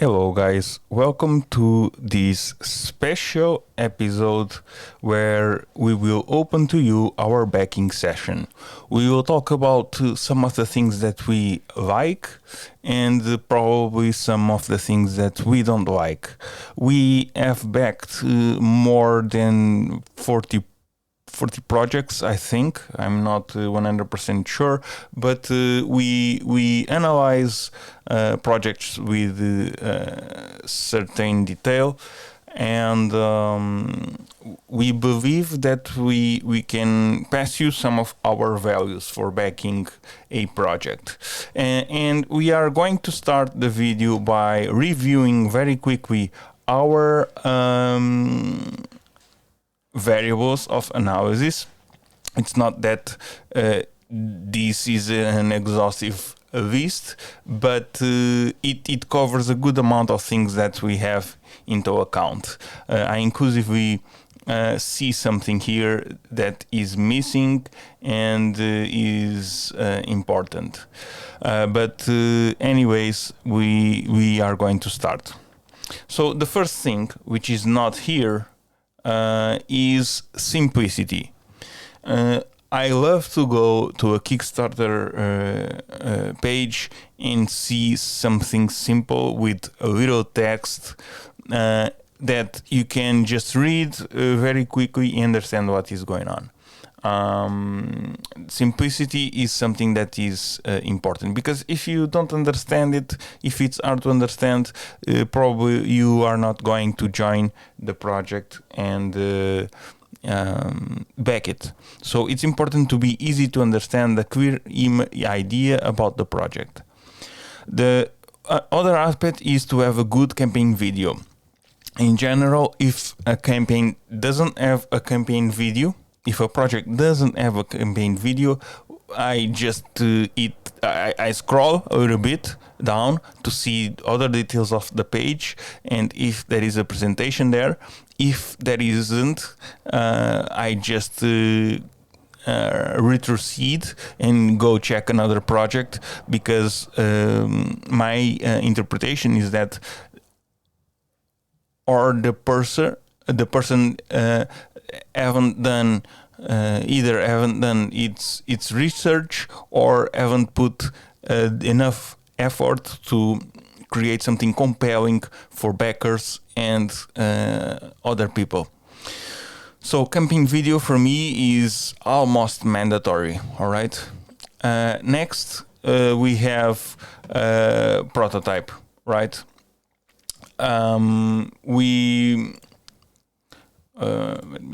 Hello, guys. Welcome to this special episode where we will open to you our backing session. We will talk about some of the things that we like and probably some of the things that we don't like. We have backed more than 40 projects, I think. I'm not 100% sure, but we analyze projects with certain detail, and we believe that we can pass you some of our values for backing a project. And we are going to start the video by reviewing very quickly our variables of analysis. It's not that this is an exhaustive list, but it covers a good amount of things that we have into account. I inclusively see something here that is missing and is important. But anyways, we are going to start. So the first thing, which is not here, is simplicity. I love to go to a Kickstarter page and see something simple with a little text that you can just read very quickly and understand what is going on. Simplicity is something that is important, because if you don't understand it, if it's hard to understand, probably you are not going to join the project and back it. So it's important to be easy to understand, the clear idea about the project. The other aspect is to have a good campaign video. In general, if a campaign doesn't have a campaign video, if a project doesn't have a campaign video, I just I scroll a little bit down to see other details of the page, and if there is a presentation there. If there isn't, I just retrocede and go check another project, because my interpretation is that the person haven't done its research, or haven't put enough effort to create something compelling for backers and other people. So campaign video for me is almost mandatory. All right. Next, we have prototype. Right. Let me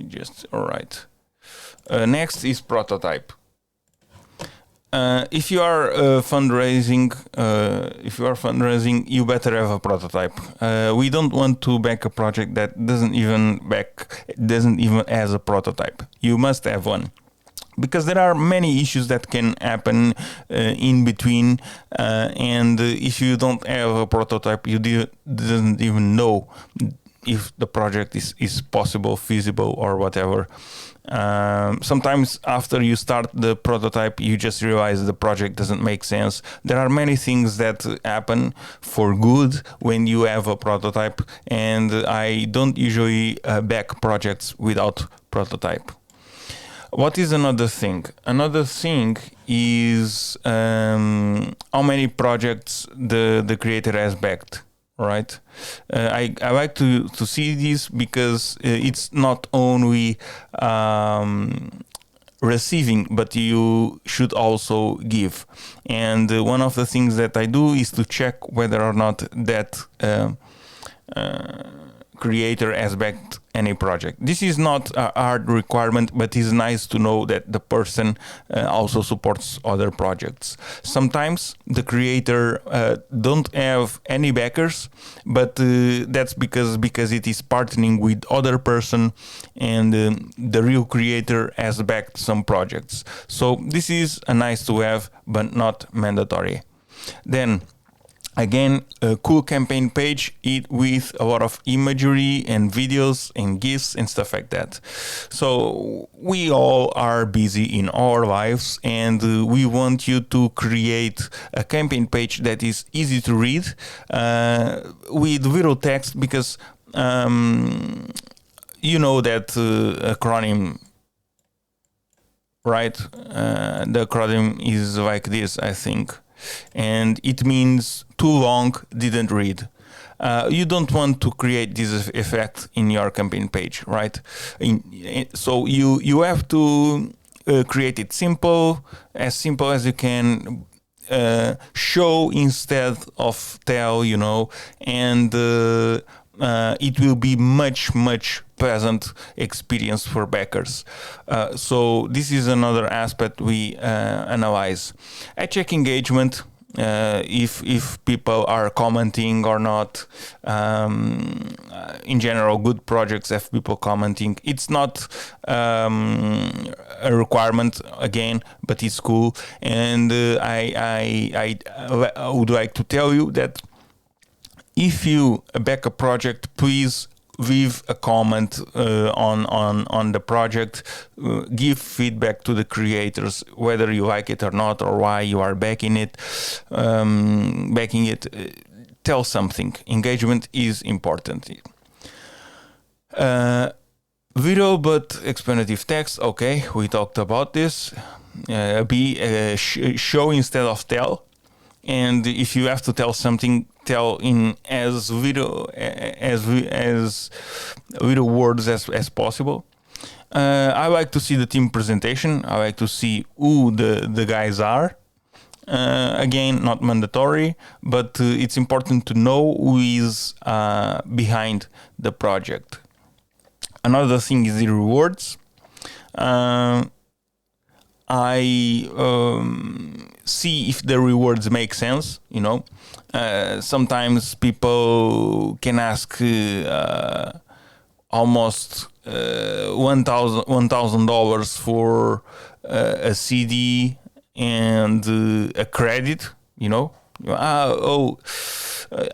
just. All right. Next is prototype. If you are fundraising, you better have a prototype. We don't want to back a project that doesn't even has a prototype. You must have one, because there are many issues that can happen in between, and if you don't have a prototype, you doesn't even know if the project is possible, feasible, or whatever. Sometimes after you start the prototype, you just realize the project doesn't make sense. There are many things that happen for good when you have a prototype, and I don't usually back projects without prototype. What is another thing? Another thing is how many projects the creator has backed. Right, I like to see this, because it's not only receiving, but you should also give. And one of the things that I do is to check whether or not that creator has backed any project. This is not a hard requirement, but it's nice to know that the person also supports other projects. Sometimes the creator don't have any backers, but that's because it is partnering with other person, and the real creator has backed some projects. So this is a nice to have, but not mandatory. Then Again, a cool campaign page with a lot of imagery and videos and GIFs and stuff like that. So we all are busy in our lives, and we want you to create a campaign page that is easy to read with little text, because you know that acronym, right? The acronym is like this, I think. And it means too long, didn't read. You don't want to create this effect in your campaign page, right? So you have to create it simple as you can, show instead of tell, and it will be much pleasant experience for backers. So this is another aspect we analyze. I check engagement, if people are commenting or not. In general, good projects have people commenting. It's not a requirement again, but it's cool. And I would like to tell you that if you back a project, please leave a comment on the project. Give feedback to the creators, whether you like it or not, or why you are backing it. Tell something. Engagement is important. Video but explanative text. Okay, we talked about this. Show instead of tell. And if you have to tell something, tell in as little words as possible. I like to see the team presentation. I like to see who the guys are. Again, not mandatory, but it's important to know who is behind the project. Another thing is the rewards. I see if the rewards make sense, sometimes people can ask almost $1,000 for a CD and a credit,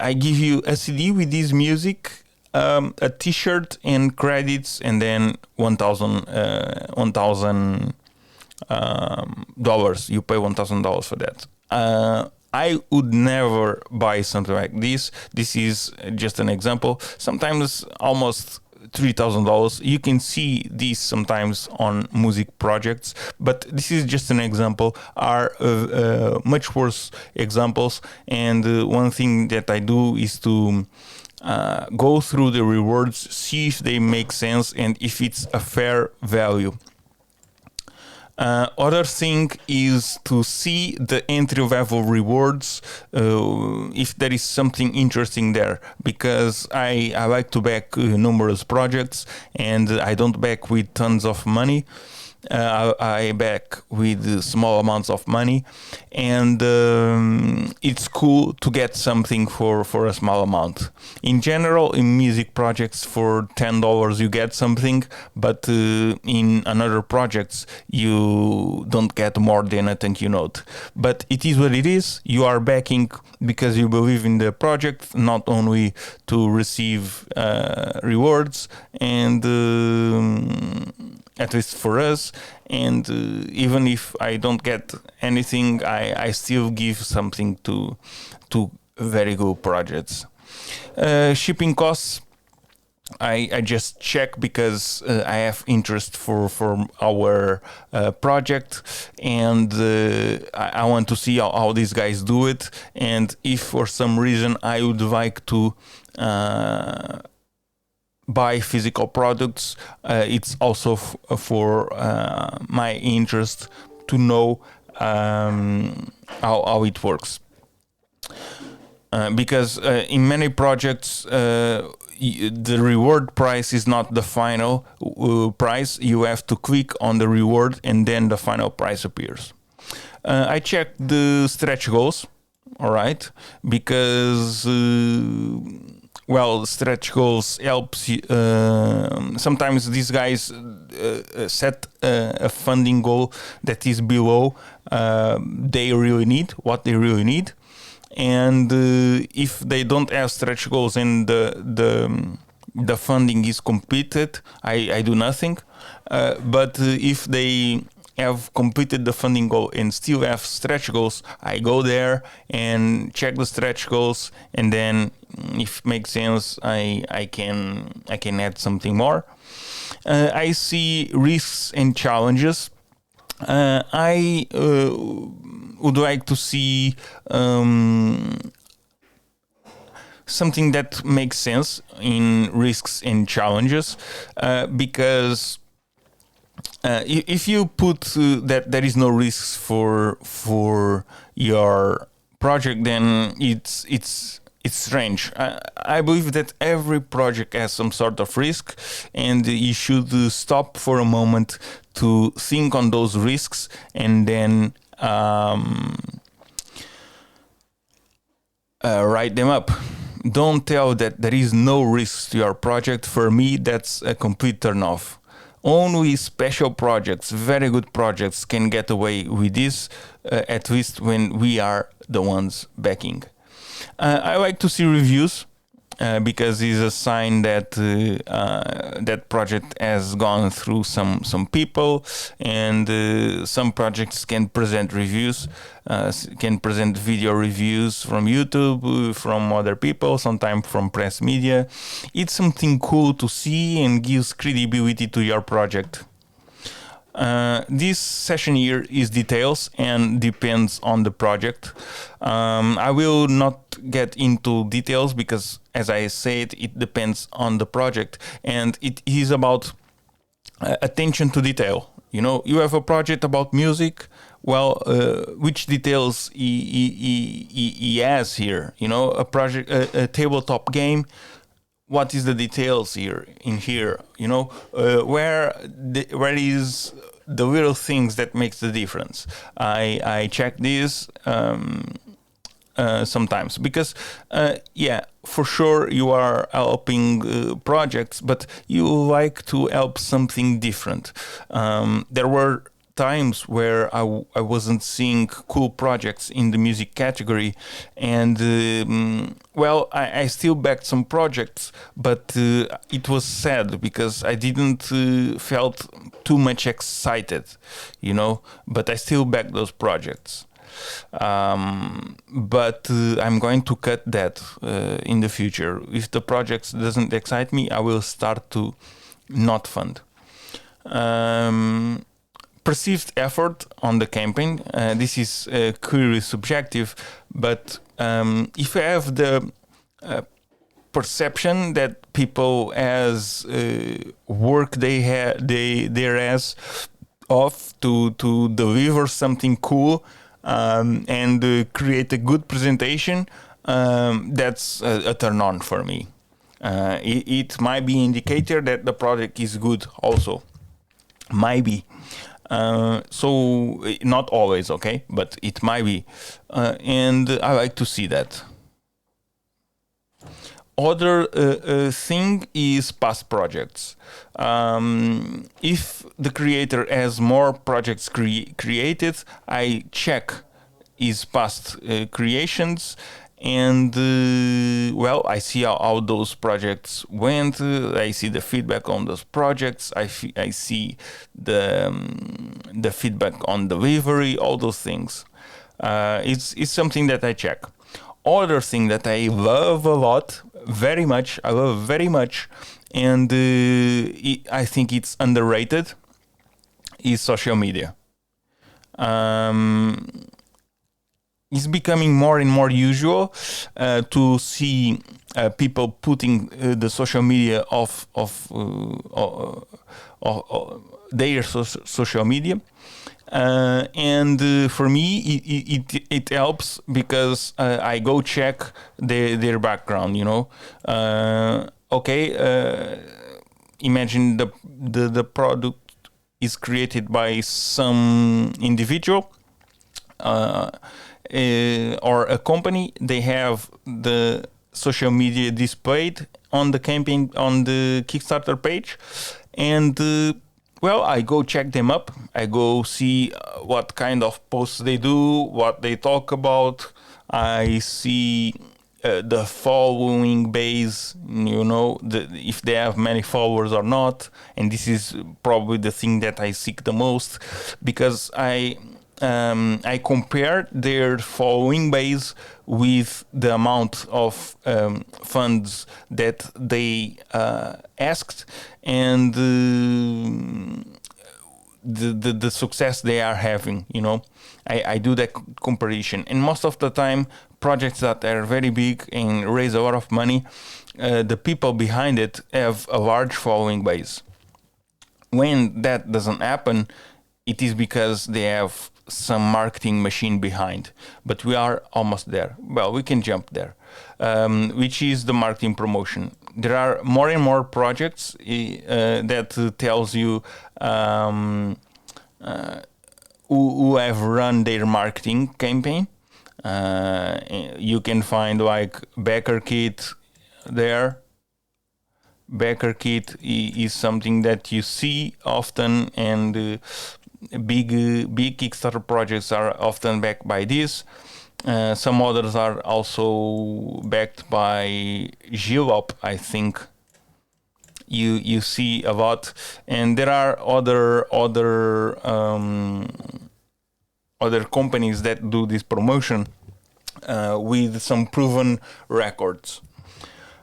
I give you a CD with this music, a t-shirt and credits, and then $1,000 dollars. You pay $1,000 for that. I would never buy something like this. This is just an example. Sometimes almost $3,000. You can see these sometimes on music projects, but this is just an example. Are much worse examples. And one thing that I do is to go through the rewards, see if they make sense and if it's a fair value. Other thing is to see the entry level rewards, if there is something interesting there, because I like to back numerous projects, and I don't back with tons of money. I back with small amounts of money, and it's cool to get something for a small amount. In general, in music projects, for $10 you get something, but in another projects you don't get more than a thank you note. But it is what it is. You are backing because you believe in the project, not only to receive rewards, and at least for us. And even if I don't get anything, I still give something to very good projects. Shipping costs, I just check because I have interest for our project, and I want to see how these guys do it. And if for some reason I would like to buy physical products, it's also for my interest to know how it works. Because in many projects, the reward price is not the final price. You have to click on the reward and then the final price appears. I check the stretch goals, all right, because stretch goals helps. Sometimes these guys set a funding goal that is below what they really need, and if they don't have stretch goals and the funding is completed, I do nothing. But if they have completed the funding goal and still have stretch goals, I go there and check the stretch goals, and then if it makes sense, I can add something more. I see risks and challenges. I would like to see something that makes sense in risks and challenges, because if you put that there is no risks for your project, then it's strange. I believe that every project has some sort of risk, and you should stop for a moment to think on those risks, and then write them up. Don't tell that there is no risk to your project. For me, that's a complete turn off. Only special projects, very good projects, can get away with this, at least when we are the ones backing. I like to see reviews, because it's a sign that that project has gone through some people, and some projects can present reviews, can present video reviews from YouTube, from other people, sometimes from press media. It's something cool to see and gives credibility to your project. This session here is details and depends on the project. I will not get into details because, as I said, it depends on the project, and it is about attention to detail. You know, you have a project about music. Well, which details he has here? You know, a project, a tabletop game. What is the details here? You know, where is the little things that makes the difference? I check this sometimes, because for sure you are helping projects, but you like to help something different. There were times where I wasn't seeing cool projects in the music category, and I still backed some projects, but it was sad because I didn't felt too much excited, you know, but I still backed those projects. But I'm going to cut that in the future. If the project doesn't excite me, I will start to not fund. Perceived effort on the campaign. This is clearly subjective, but if you have the perception that people as work they're as off to deliver something cool and create a good presentation, that's a turn on for me. It might be an indicator that the product is good also. Might be. So not always, okay, but it might be, and I like to see that. Other thing is past projects. If the creator has more projects created, I check his past creations, and I see how those projects went. I see the feedback on those projects. I see the feedback on delivery. All those things. It's something that I check. Other thing that I love a lot, very much, and I think it's underrated, is social media. It's becoming more and more usual to see people putting the social media of their social media, and for me it helps because I go check their background. You know, imagine the product is created by some individual. Or a company. They have the social media displayed on the campaign, on the Kickstarter page, and I go check them up. I go see what kind of posts they do, what they talk about, I see the following base, if they have many followers or not, and this is probably the thing that I seek the most, because I compare their following base with the amount of funds that they asked, and the success they are having. I do that comparison, and most of the time projects that are very big and raise a lot of money, the people behind it have a large following base. When that doesn't happen, it is because they have some marketing machine behind, but we are almost there. Well, we can jump there, which is the marketing promotion. There are more and more projects that tells you who have run their marketing campaign. You can find like Backer Kit there. Backer Kit is something that you see often, and big Kickstarter projects are often backed by this. Some others are also backed by Gilop, I think. You see a lot, and there are other companies that do this promotion with some proven records.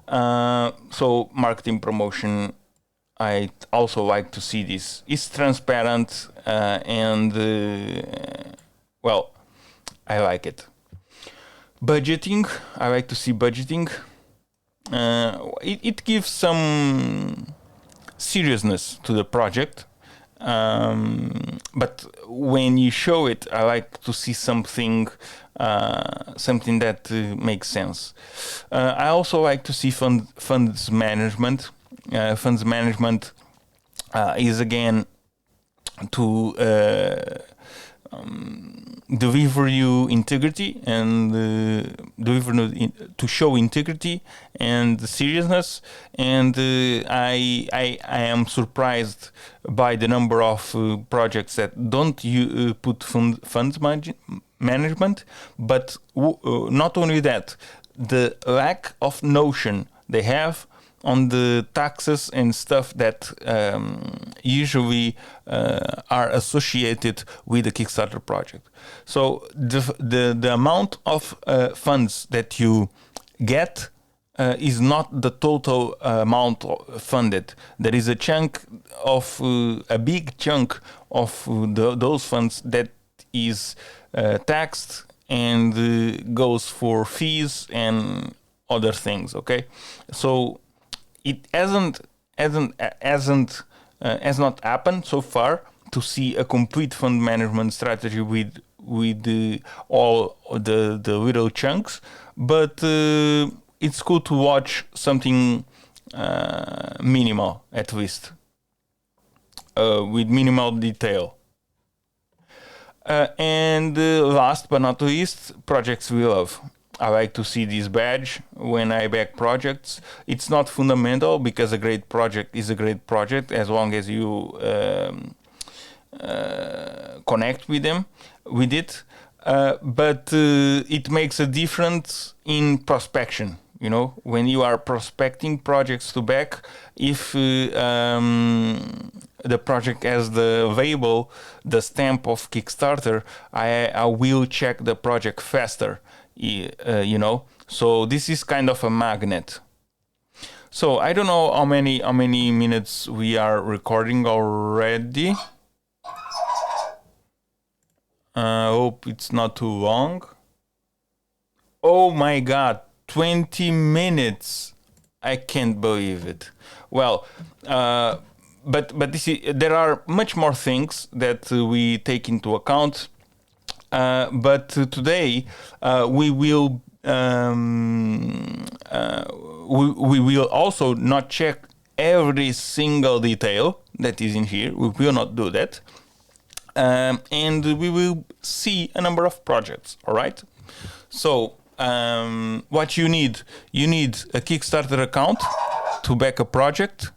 So marketing promotion, I also like to see this. It's transparent, and well, I like it. Budgeting, I like to see budgeting. It gives some seriousness to the project, but when you show it, I like to see something that makes sense. I also like to see funds management. Funds management is again to deliver you integrity and to show integrity and seriousness, and I am surprised by the number of projects that don't put funds management, but not only that, the lack of notion they have on the taxes and stuff that usually are associated with the Kickstarter project. So the amount of funds that you get is not the total amount funded. There is a chunk of a big chunk of those funds that is taxed and goes for fees and other things. Okay, so it has not happened so far to see a complete fund management strategy with all the little chunks, but it's cool to watch something minimal, at least, with minimal detail. And last but not least, projects we love. I like to see this badge when I back projects. It's not fundamental, because a great project is a great project as long as you connect with it. But it makes a difference in prospection. When you are prospecting projects to back, if the project has the stamp of Kickstarter, I will check the project faster. So this is kind of a magnet. So I don't know how many minutes we are recording already. I hope it's not too long. Oh my god, 20 minutes. I can't believe it. Well, but there are much more things that we take into account. But today we will also not check every single detail that is in here. We will not do that, and we will see a number of projects. All right. So what you need a Kickstarter account to back a project.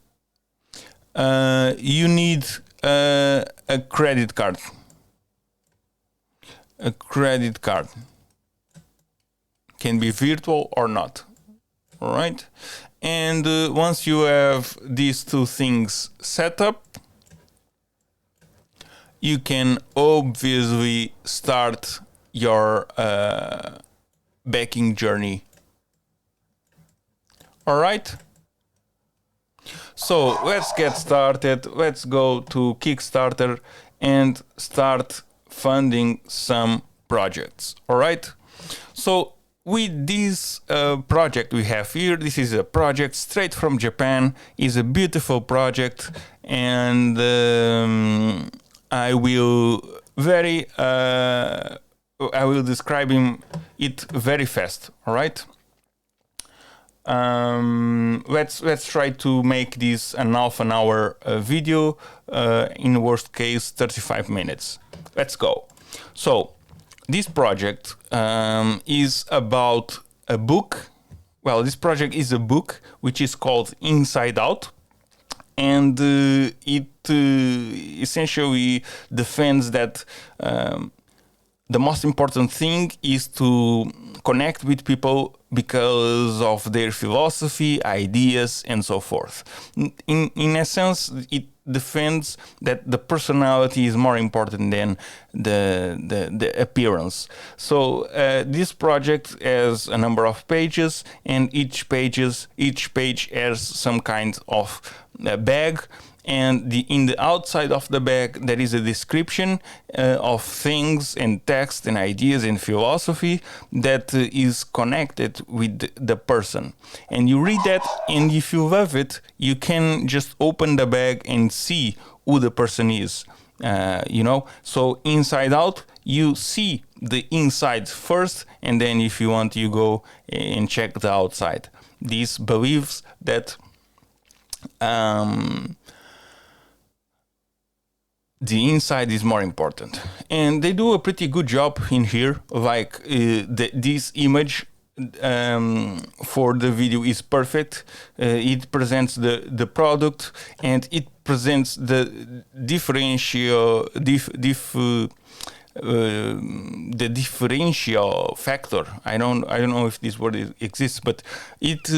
You need a credit card. A credit card. can be virtual or not. All right. And once you have these two things set up, you can obviously start your backing journey. All right. So let's get started. Let's go to Kickstarter and start funding some projects. All right. So with this project we have here, this is a project straight from Japan. It's a beautiful project, and I will describe it very fast. All right. Let's try to make this an half an hour video. In worst case, 35 minutes. Let's go. So this project is about a book. Well, this project is a book which is called Inside Out, and it essentially defends that the most important thing is to connect with people because of their philosophy, ideas, and so forth. In essence, it defends that the personality is more important than the appearance. So this project has a number of pages, and each page has some kind of bag. And in the outside of the bag, there is a description of things and text and ideas and philosophy that is connected with the person. And you read that, and if you love it, you can just open the bag and see who the person is. So inside out, you see the inside first, and then if you want, you go and check the outside. This believes that the inside is more important, and they do a pretty good job in here. Like this image for the video is perfect. It presents the product, and it presents the differential factor. I don't know if this word exists, but it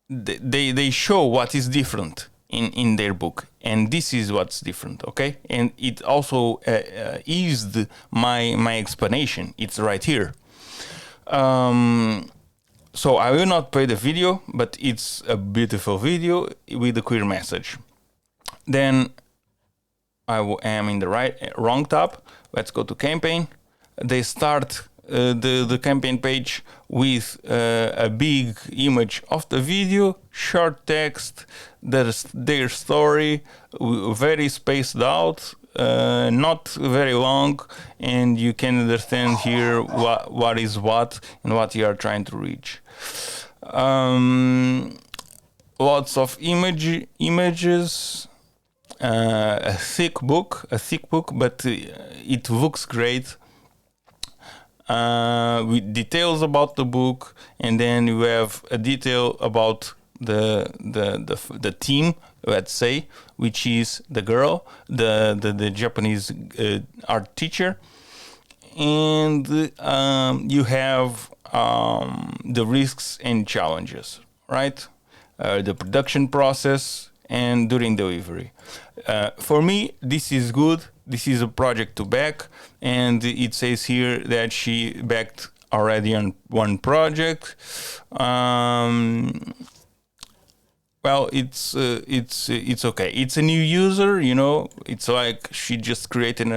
they show what is different in their book, and this is what's different. Okay, and it also eased my explanation. It's right here. So I will not play the video, but it's a beautiful video with a clear message. Then I am in the wrong tab. Let's go to campaign. They start the campaign page with a big image of the video, short text, their story, very spaced out, not very long, and you can understand here what is what and what you are trying to reach. Lots of images, a thick book, but it looks great. With details about the book, and then you have a detail about the team, let's say, which is the girl, the Japanese art teacher, and you have the risks and challenges, right? The production process and during delivery. For me, this is good. This is a project to back, and it says here that she backed already on one project. Well, it's okay. It's a new user, It's like she just created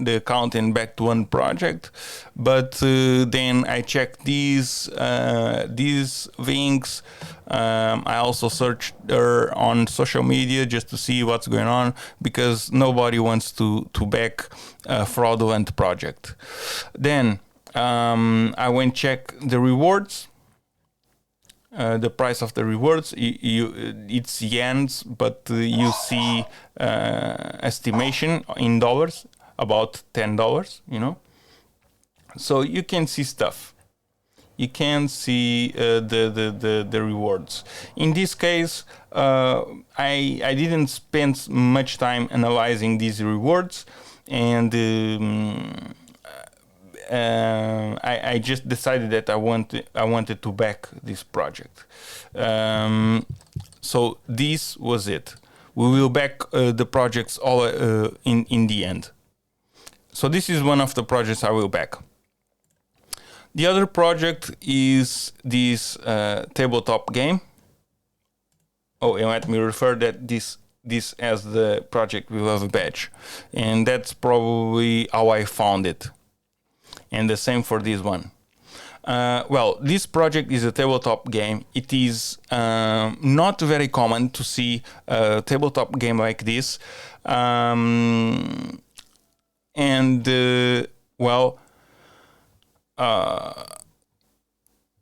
the account and backed one project. But then I checked these links. I also searched her on social media just to see what's going on, because nobody wants to back a fraudulent project. Then I went check the rewards. The price of the rewards, it's yens, but you see estimation in dollars, about $10, So you can see stuff. You can see the rewards. In this case, I didn't spend much time analyzing these rewards, and I just decided that I wanted to back this project. So this was it. We will back the projects all in the end. So this is one of the projects I will back. The other project is this tabletop game. Oh, and let me refer that this as the project will have a badge, and that's probably how I found it. And the same for this one. Well, this project is a tabletop game. It is not very common to see a tabletop game like this.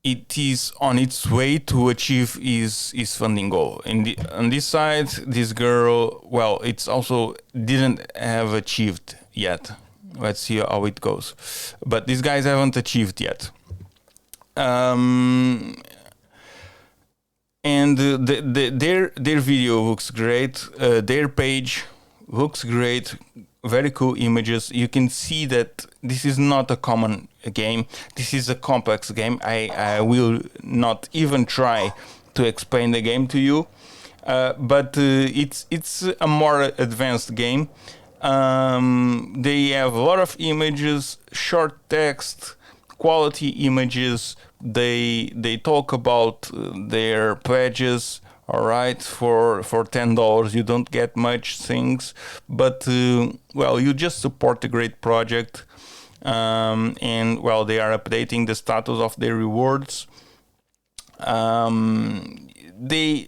It is on its way to achieve his funding goal. On this side, this girl, well, it's also didn't have achieved yet. Let's see how it goes. But these guys haven't achieved yet. And their video looks great. Their page looks great. Very cool images. You can see that this is not a common game. This is a complex game. I will not even try to explain the game to you, but it's a more advanced game. They have a lot of images, short text, quality images. They talk about their pledges. All right, for $10 you don't get much things, but well, you just support a great project, and well, they are updating the status of their rewards. They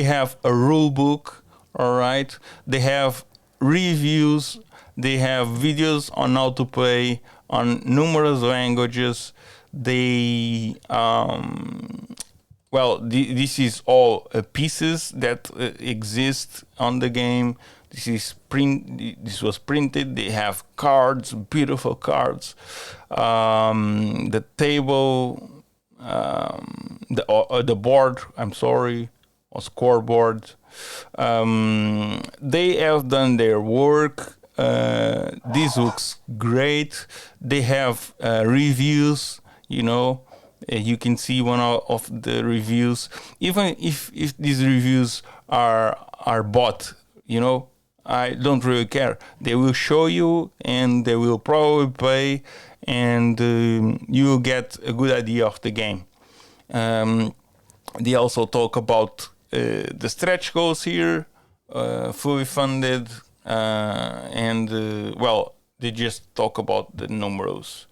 have a rule book. All right, they have reviews. They have videos on how to play on numerous languages. This is all pieces that exist on the game. This was printed. They have cards, beautiful cards. The table, the board. I'm sorry, or scoreboard. They have done their work. This looks great. They have reviews. You can see one of the reviews. Even if these reviews are bought, I don't really care. They will show you, and they will probably play, and you will get a good idea of the game. They also talk about the stretch goals here, fully funded, and they just talk about the numerous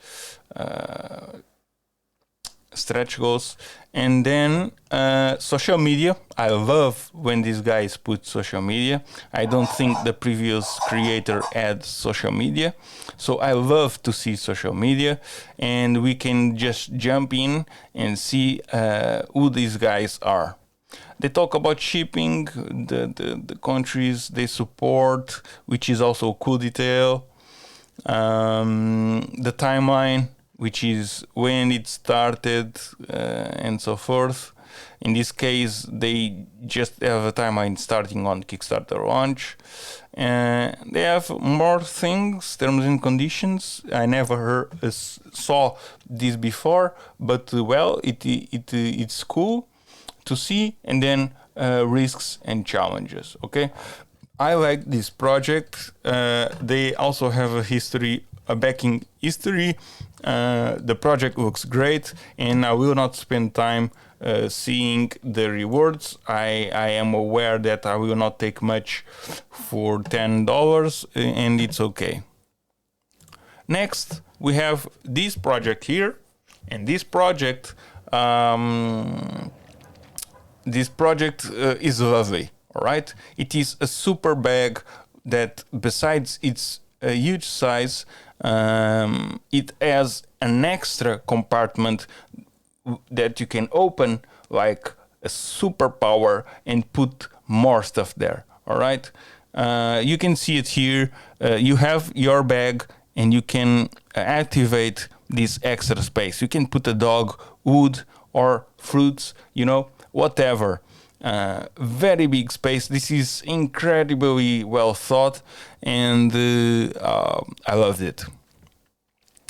stretch goals. And then social media. I love when these guys put social media. I don't think the previous creator had social media, so I love to see social media, and we can just jump in and see who these guys are. They talk about shipping, the countries they support, which is also a cool detail. The timeline, which is when it started, and so forth. In this case, they just have a timeline starting on Kickstarter launch. They have more things, terms and conditions. I never saw this before, but it's cool to see. And then risks and challenges. Okay, I like this project. They also have a backing history. The project looks great, and I will not spend time seeing the rewards. I am aware that I will not take much for $10, and it's okay. Next, we have this project here, and this project is lovely. All right, it is a super bag that, besides its huge size, it has an extra compartment that you can open like a superpower and put more stuff there. All right, you can see it here. You have your bag, and you can activate this extra space. You can put a dog, wood, or fruits, whatever. Very big space. This is incredibly well thought, and I loved it.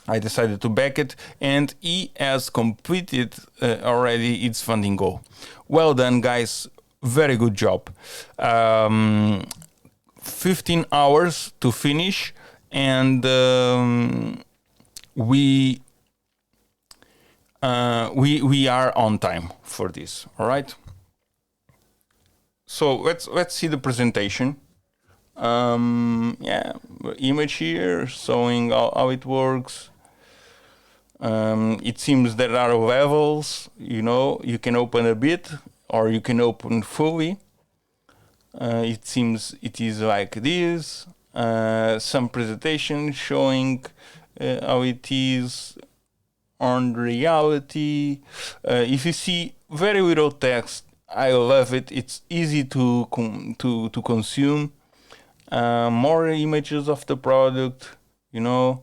I decided to back it, and he has completed already its funding goal. Well done, guys. Very good job. 15 hours to finish, and we are on time for this. All right. So let's see the presentation. Yeah, image here showing how it works. It seems there are levels. You can open a bit or you can open fully. It seems it is like this. Some presentation showing how it is on reality. If you see very little text, I love it. It's easy to consume. More images of the product, more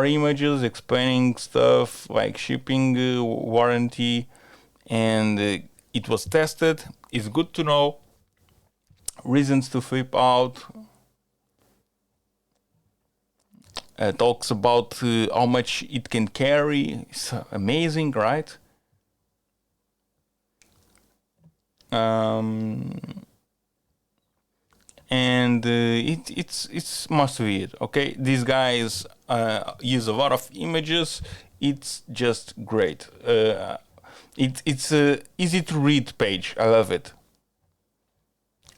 images explaining stuff like shipping, warranty, and it was tested. It's good to know. Reasons to flip out. Talks about how much it can carry. It's amazing, right? And it's must read. Okay, these guys use a lot of images. It's just great. It's a easy to read page. I love it.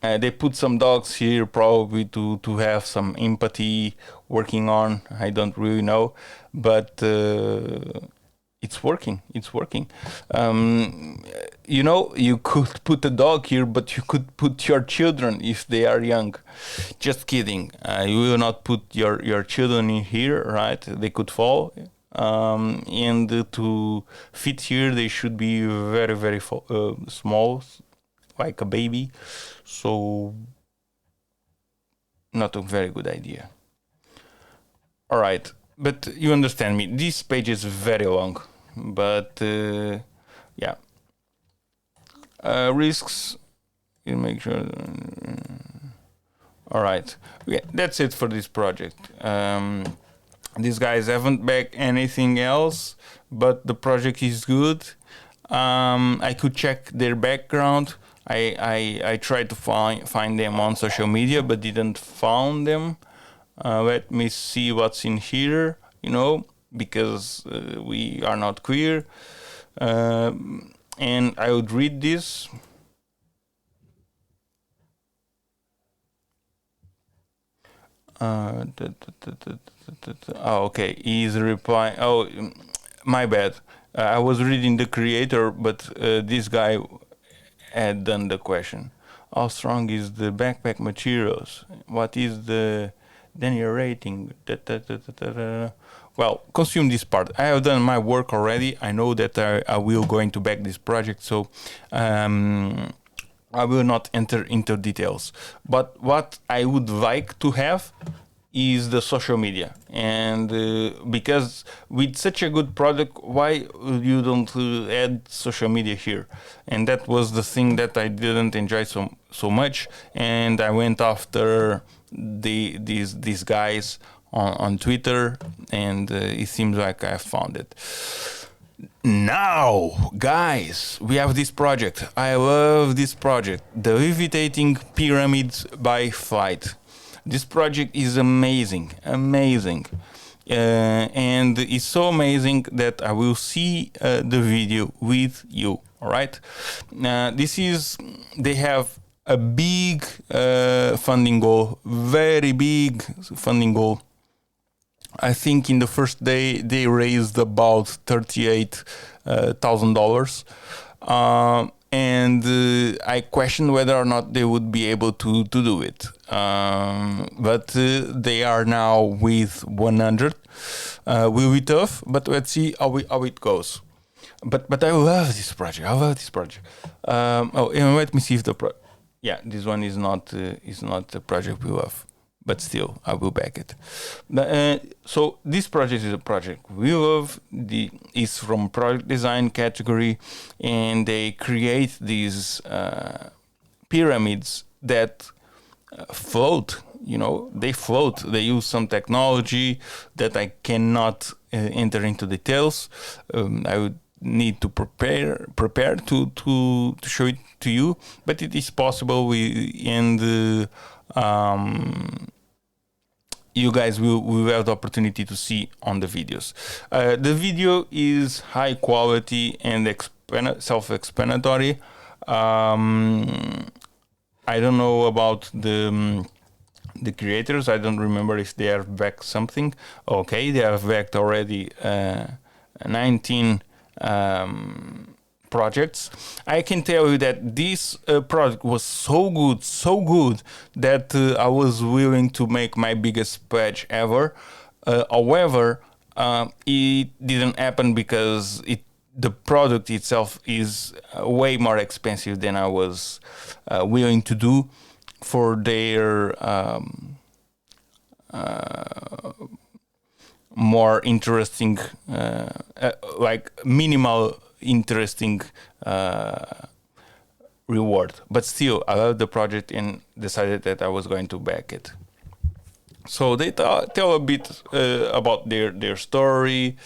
They put some dogs here probably to have some empathy working on. I don't really know, but it's working. It's working. You could put a dog here, but you could put your children if they are young. Just kidding. You will not put your children in here, right? They could fall. And to fit here, they should be very, very small, like a baby. So, not a very good idea. All right. But you understand me. This page is very long. But, yeah. Risks. You make sure. All right. Yeah, that's it for this project. These guys haven't backed anything else, but the project is good. I could check their background. I tried to find them on social media, but didn't found them. Let me see what's in here, because we are not clear. And I would read this. Oh, okay. He's replying. Oh, my bad. I was reading the creator, but this guy had done the question. How strong is the backpack materials? What is the Daniel rating? Well, consume this part. I have done my work already. I know that I will going to back this project, so I will not enter into details. But what I would like to have is the social media. And because with such a good product, why you don't add social media here? And that was the thing that I didn't enjoy so much. And I went after these guys on Twitter, and it seems like I found it. Now, guys, we have this project. I love this project. The Levitating Pyramids by Flight. This project is amazing. And it's so amazing that I will see the video with you. All right. They have a big funding goal, very big funding goal. I think in the first day they raised about $38,000, and I question whether or not they would be able to do it. But they are now with 100. Will be tough, but let's see how it goes. But I love this project. And let me see if this one is not the project we love. But still, I will back it. So this project is a project we love. It's from product design category, and they create these pyramids that float. they float. They use some technology that I cannot enter into details. I would need to prepare to show it to you, but it is possible. You guys will have the opportunity to see on the videos. The video is high quality and self-explanatory. I don't know about the creators. I don't remember if they have backed something. Okay, they have backed already 19 projects. I can tell you that this project was so good that I was willing to make my biggest pledge ever. However, it didn't happen because the product itself is way more expensive than I was willing to do for their more interesting, like minimal interesting reward. But still, I loved the project and decided that I was going to back it. So they tell a bit about their story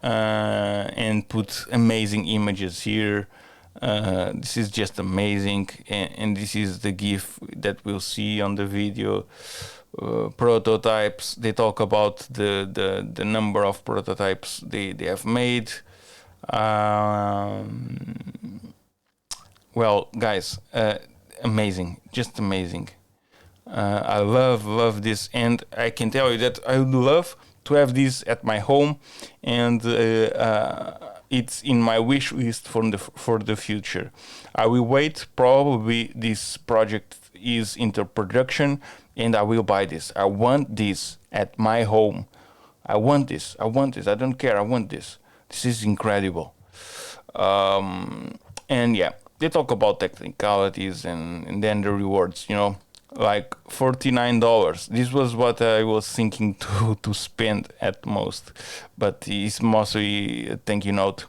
and put amazing images here. This is just amazing, and this is the GIF that we'll see on the video. Prototypes. They talk about the number of prototypes they have made. Well, guys, amazing, just amazing. I love this, and I can tell you that I would love to have this at my home, and it's in my wish list for the future. I will wait. Probably this project is into production, and I will buy this. I want this at my home. I want this. I don't care. I want this. This is incredible. And yeah, they talk about technicalities and then the rewards, like $49. This was what I was thinking to spend at most, but it's mostly a thank you note.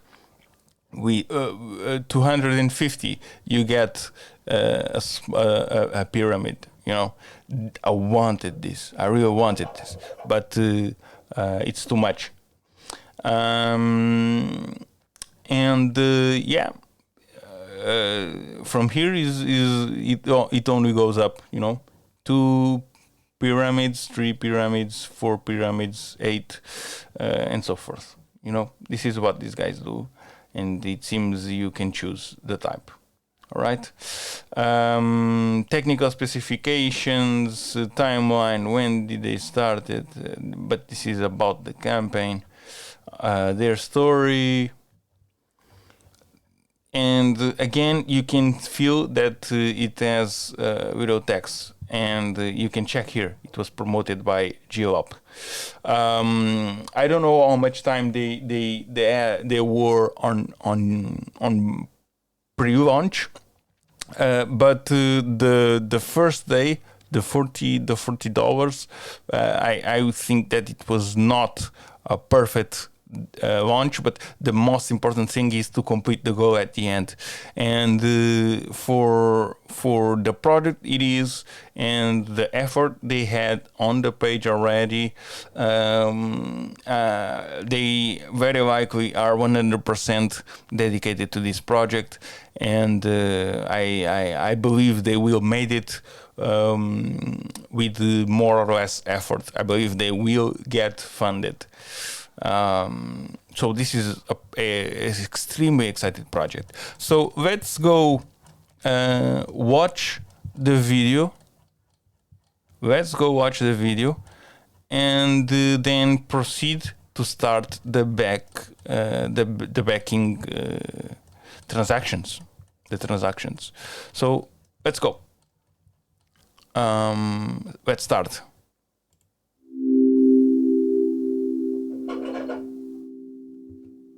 We 250, you get a pyramid. I wanted this. I really wanted this, but it's too much. From here it only goes up. 2 pyramids, 3 pyramids, 4 pyramids, 8, and so forth. This is what these guys do, and it seems you can choose the type. All right. Technical specifications, timeline, when did they start it? But this is about the campaign, their story. And again, you can feel that it has video text, and you can check here. It was promoted by Geop. I don't know how much time they were on pre-launch, but the first day, the $40, I would think that it was not a perfect launch, but the most important thing is to complete the goal at the end. And for the product it is, and the effort they had on the page already, they very likely are 100% dedicated to this project, and I believe they will make it with more or less effort. I believe they will get funded. So this is a extremely excited project. So let's go watch the video. And then proceed to start the backing transactions. So let's go. Let's start.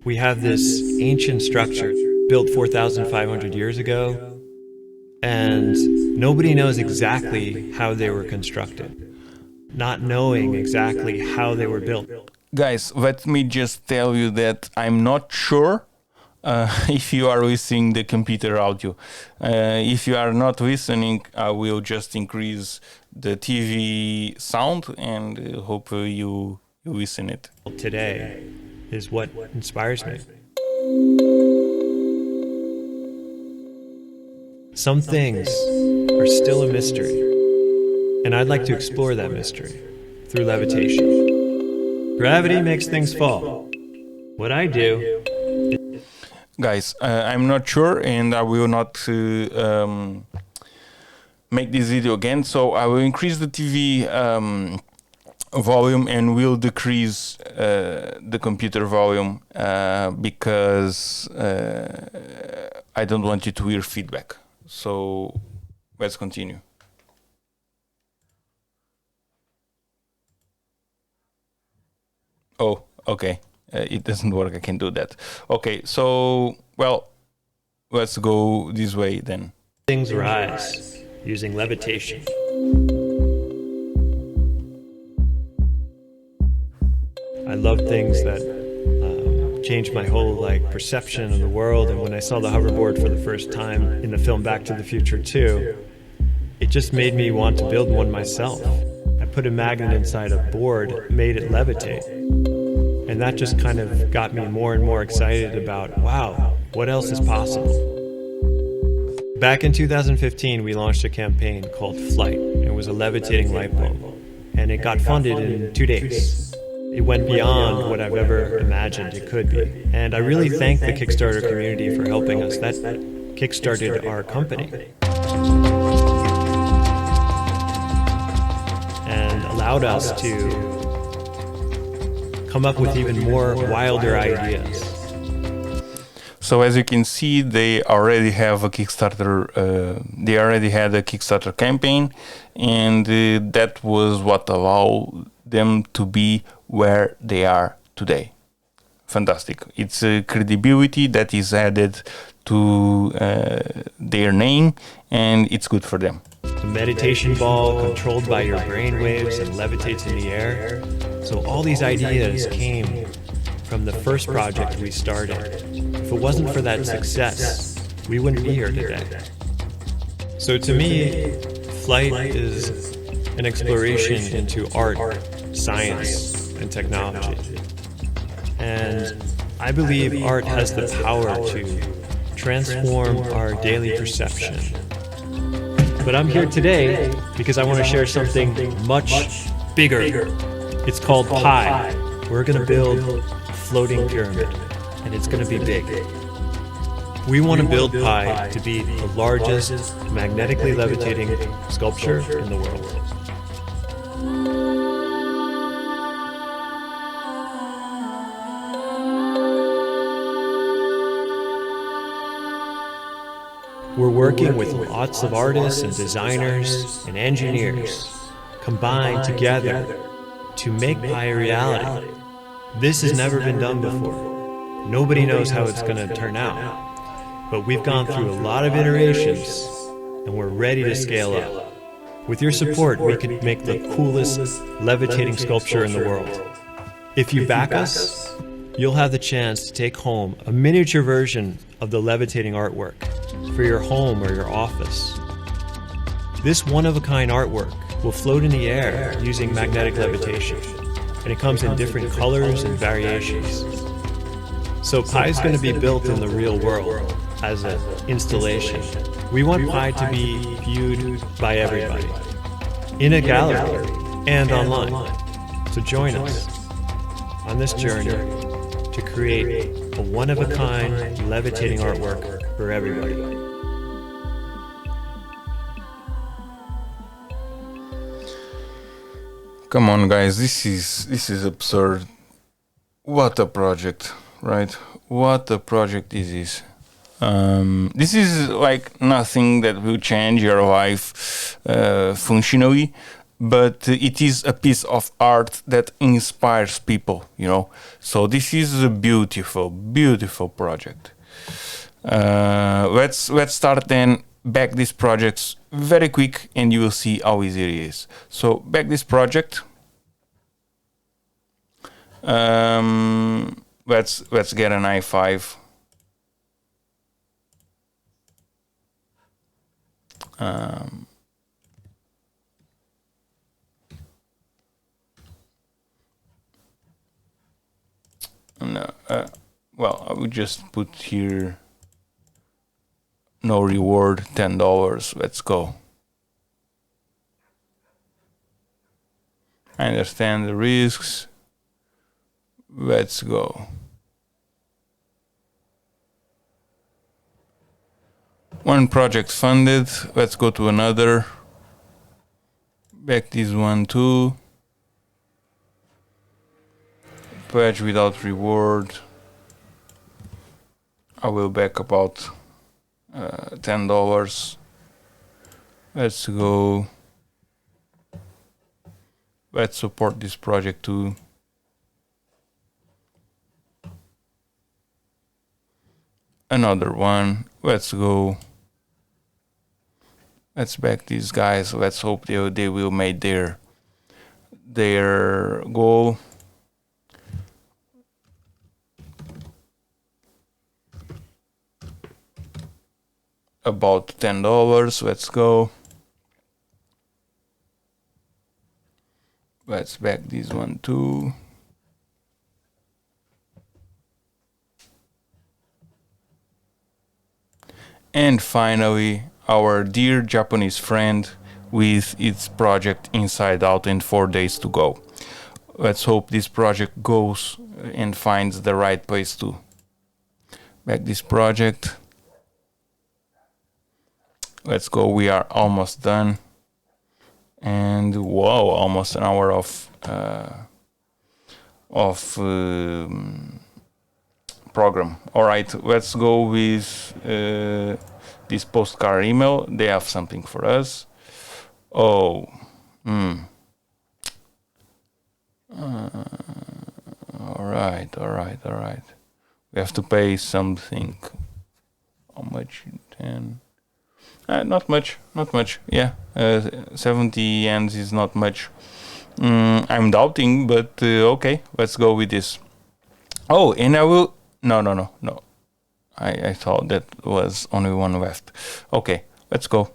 We have this ancient structure built 4,500 years ago, and nobody knows exactly how they were constructed, not knowing exactly how they were built. Guys, let me just tell you that I'm not sure if you are listening the computer audio. If you are not listening, I will just increase the TV sound and hopefully you listen it. Today is what inspires me. Some things are still a mystery, and I'd like to explore that mystery through levitation. Gravity makes things fall. What I do... Guys, I'm not sure, and I will not make this video again, so I will increase the TV volume and will decrease the computer volume because I don't want you to hear feedback. So let's continue. Oh, okay. It doesn't work. I can do that. Okay, so, well, let's go this way then. Things rise using levitation. I love things that changed my whole perception of the world. And when I saw the hoverboard for the first time in the film Back to the Future 2, it just made me want to build one myself. I put a magnet inside a board, made it levitate. And that just kind of got me more and more excited about, wow, what else is possible? Back in 2015, we launched a campaign called Flight. It was a levitating light bulb, and it got funded in 2 days. It went beyond what I've ever imagined it could be. And I really thank the Kickstarter community for helping us. That kickstarted our company. And allowed us to come up with even more wilder ideas. So as you can see, they already have a Kickstarter. They already had a Kickstarter campaign, and that was what allowed them to be where they are today. Fantastic! It's a credibility that is added to their name, and it's good for them. A meditation ball controlled by your brain waves and levitates in the air. So all these ideas came from the first project we started. If it wasn't for that success, we wouldn't be here today. So to me, Flight is an exploration into art, science, and technology. And I believe art has the power to transform our daily perception. But I'm here today because I want to share something much bigger. It's called Pi. We're going to build a floating pyramid, and it's going to be big. We want to build Pi to be the largest magnetically levitating sculpture in the world. We're working with lots of artists and designers and engineers combined together to make Pi a reality. This has never been done before. Nobody knows how it's going to turn out. But we've gone through a lot of iterations, and we're ready to scale up. With your support, we could make the coolest levitating sculpture in the world. If you back us, you'll have the chance to take home a miniature version of the levitating artwork for your home or your office. This one-of-a-kind artwork will float in the air using magnetic levitation, and it comes in different colors and variations. So Pi is going to be built in the real world as an installation. We want Pi to be viewed by everybody, in a gallery and online. So join us on this journey to create a one-of-a-kind levitating artwork for everybody. Come on, guys, this is absurd. What a project, right? What a project is this? This is like nothing that will change your life functionally, but it is a piece of art that inspires people, you know. So this is a beautiful, beautiful project. Let's start then. Back this project very quick, and you will see how easy it is. So back this project. Let's get an i5. No, well, I would just put here no reward, $10. Let's go. I understand the risks. Let's go. One project funded. Let's go to another. Back this one too. Pledge without reward. I will back about $10. Let's go. Let's support this project too. Another one. Let's go. Let's back these guys. Let's hope they will make their goal. About $10. Let's go. Let's back this one too. And finally, our dear Japanese friend with its project Inside Out and 4 days to go. Let's hope this project goes and finds the right place to back this project. Let's go. We are almost done. And whoa, almost an hour of program. All right, let's go with this postcard email. They have something for us. All right. We have to pay something. How much? 10. Not much. Yeah, 70 yens is not much. I'm doubting, but okay, let's go with this. Oh, and I will... No. I thought that was only one left. Okay, let's go.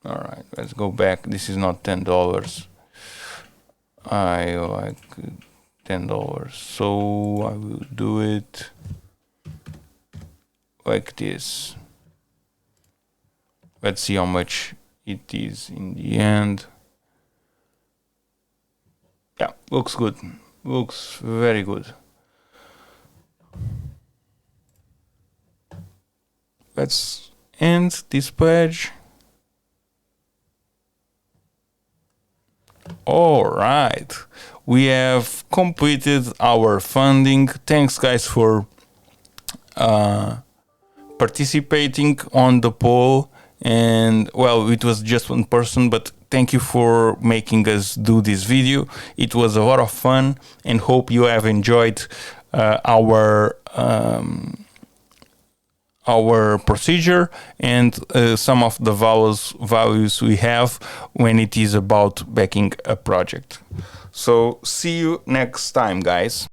All right, let's go back. This is not $10. I like $10, so I will do it like this. Let's see how much it is in the end. Yeah, looks good. Looks very good. Let's end this pledge. All right, we have completed our funding. Thanks, guys, for participating on the poll. And well, it was just one person, but thank you for making us do this video. It was a lot of fun, and hope you have enjoyed our procedure and some of the values we have when it is about backing a project. So see you next time, guys.